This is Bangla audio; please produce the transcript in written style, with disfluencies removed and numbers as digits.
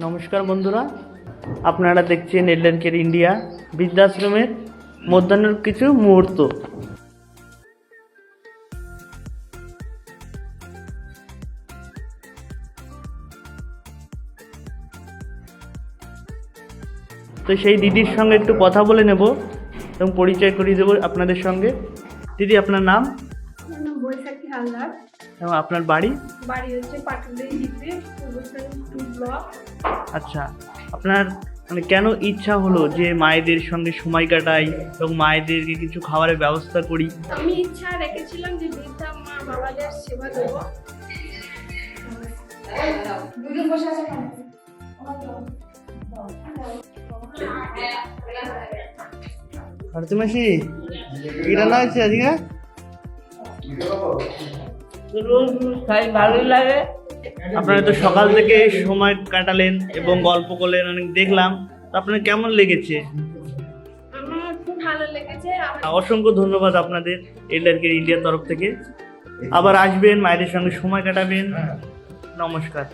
নমস্কার বন্ধুরা, আপনারা দেখছেন এল্ডার কেয়ার ইন্ডিয়া বৃদ্ধাশ্রমের মধ্যাহ্নের কিছু মুহূর্ত। তো সেই দিদির সঙ্গে একটু কথা বলে নেব এবং পরিচয় করিয়ে দেবো আপনাদের সঙ্গে। দিদি, আপনার নাম? বৈশাখী হালদার। এবং আপনার বাড়ি? বাড়ি হচ্ছে পাটুলি জিপে টু ব্লক। আচ্ছা, আপনার মানে কেন ইচ্ছা হলো যে মায়েদের সঙ্গে সময় কাটাই এবং মায়েদেরকে কিছু খাবারের ব্যবস্থা করি? আমি ইচ্ছা রেখেছিলাম যে বৃদ্ধা মা বাবাদের সেবা দেবো। মাসি কি রান্না হয়েছে আজকে? ভালোই লাগে। আপনারা তো সকাল থেকে সময় কাটালেন এবং গল্প করলেন, অনেক দেখলাম। তো আপনার কেমন লেগেছে? আমার খুব ভালো লেগেছে। অসংখ্য ধন্যবাদ আপনাদের এল্ডার কেয়ার ইন্ডিয়ার তরফ থেকে। আবার আসবেন, মায়েদের সঙ্গে সময় কাটাবেন। নমস্কার।